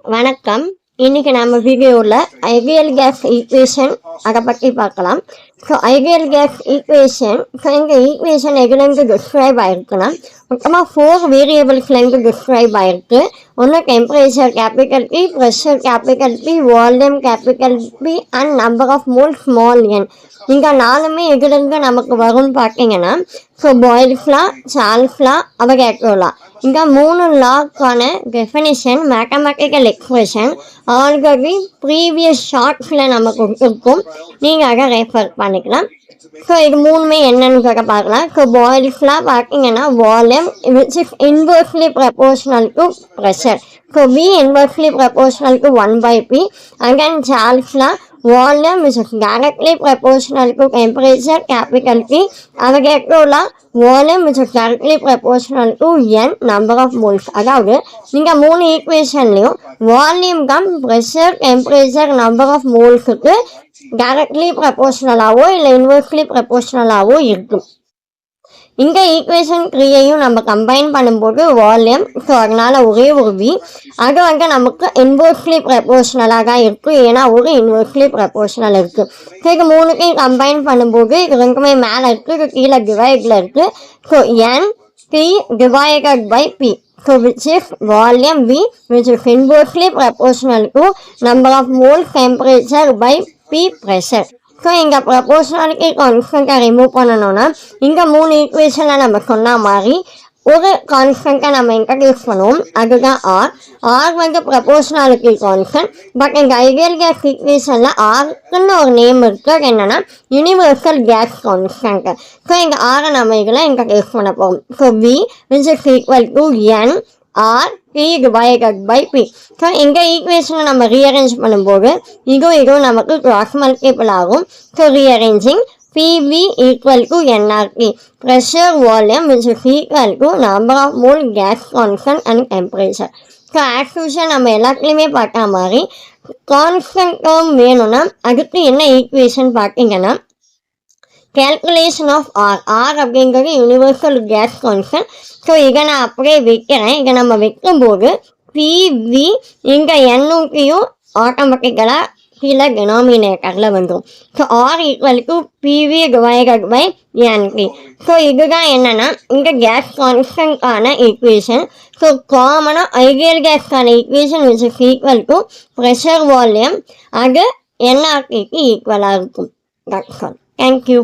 வணக்கம். இன்னைக்கு நம்ம வீடியோவில் ஐடியல் கேஸ் ஈக்குவேஷன் அதை பற்றி பார்க்கலாம். ஸோ ஐடியல் கேஸ் ஈக்குவேஷன் இந்த ஈக்குவேஷன் எதுலேருந்து டிஸ்கிரைப் ஆகிருக்குன்னா மொத்தமாக 4 வேரியபிள்ஸ்லேருந்து டிஸ்கிரைப் ஆகிருக்கு. ஒன்று temperature capital P, pressure capital P, volume capital P and number of mole small n. இங்கே 4மே எதுலேருந்து நமக்கு வரும்னு பார்த்தீங்கன்னா so Boyle's law, Charles law, Avogadro law. இங்கே 3 லாக்கான definition mathematical expression already previous ஷார்ட்ஸில் நமக்கு இருக்கும். நீங்கள் அதை ரெஃபர் பண்ணிக்கலாம். ஸோ இது 3மே என்னன்னு சொல்ல பார்க்கலாம். ஸோ பாயில்ஸ் லா பார்த்தீங்கன்னா volume which is inversely proportional to pressure. So V inversely proportional to 1/P. Again Charles law, volume which is directly proportional to temperature capital P. Avogadro law, volume which is directly proportional to n number of moles. அதாவது நீங்கள் 3 ஈக்குவேஷன்லையும் volume cum pressure temperature number of மோல்ஸுக்கு directly ப்ரப்போர்ஷனலாகவோ இல்லை inversely ப்ரப்போர்ஷனலாகவோ இருக்கும். இந்த equation 3ஐயும் நம்ம combine பண்ணும்போது வால்யூம், ஸோ அதனால் ஒரே ஒரு V, அது நமக்கு இன்வெர்ஸ்லி ப்ரப்போர்ஷனலாக தான் இருக்குது. ஏன்னா ஒரு இன்வெர்ஸ்லி ப்ரப்போர்ஷனல் இருக்குது. ஸோ இது 3த்தையும் கம்பைன் பண்ணும்போது இது ரெண்டுமே மேலே இருக்குது, இது கீழே டிவைடில் இருக்குது. So N P divided by P. So which is volume V which is inversely proportional to number of moles temperature by P pressure. So இங்கே ப்ரப்போர்ஷனாலிட்டி கான்ஸ்டண்ட்டை ரிமூவ் பண்ணணும்னா இங்கே 3 ஈக்குவேஷனில் நம்ம சொன்ன மாதிரி ஒரு கான்ஸ்டண்ட்டை நம்ம இன்ட்ரடியூஸ் பண்ணுவோம், அதுதான் R ப்ரப்போர்ஷனாலிட்டி கான்ஸ்டன்ட். பட் இந்த ஐடியல் கேஸ் ஈக்குவேஷனில் ஆர்க்குன்னு ஒரு நேம் இருக்குது, என்னென்னா யூனிவர்சல் கேஸ் கான்ஸ்டன்ட். ஸோ இந்த ஆரை நம்ம இதில் இன்ட்ரடியூஸ் பண்ண போகிறோம். So V which is equal to N R P divided by P. So இந்த ஈக்குவேஷனை நம்ம ரீஅரேஞ்ச் பண்ணும்போது இதுவும் நமக்கு கிராஸ் மல்டிபிள் ஆகும். So rearranging PV equal to nRT, pressure volume which is equal to number of mole gas constant and temperature. So as usual நம்ம எல்லாத்துலேயுமே பார்த்த மாதிரி கான்ஸ்டன்ட் டேர்ம் வேணும்னா அதுக்கு என்ன ஈக்குவேஷன் பார்த்தீங்கன்னா கேல்குலேஷன் ஆஃப் R அப்படிங்கிறது யூனிவர்சல் கேஸ் கான்ஸ்டன்ட். ஸோ இதை நான் அப்படியே வைக்கிறேன். இதை நம்ம வைக்கும்போது PV இங்கே எண்ணுக்கையும் ஆட்டோமேட்டிக்கலாக கீழே டினாமினேட்டரில் வந்துடும். So R equal to PV divided by NT. So இதுதான் என்னென்னா இந்த கேஸ் கான்ஸ்டன்டான ஈக்குவேஷன். ஸோ காமனாக ஐடியல் கேஸ்க்கான equation which is equal to pressure volume, அது NRTக்கு ஈக்குவலாக இருக்கும். That's all. தேங்க்யூ.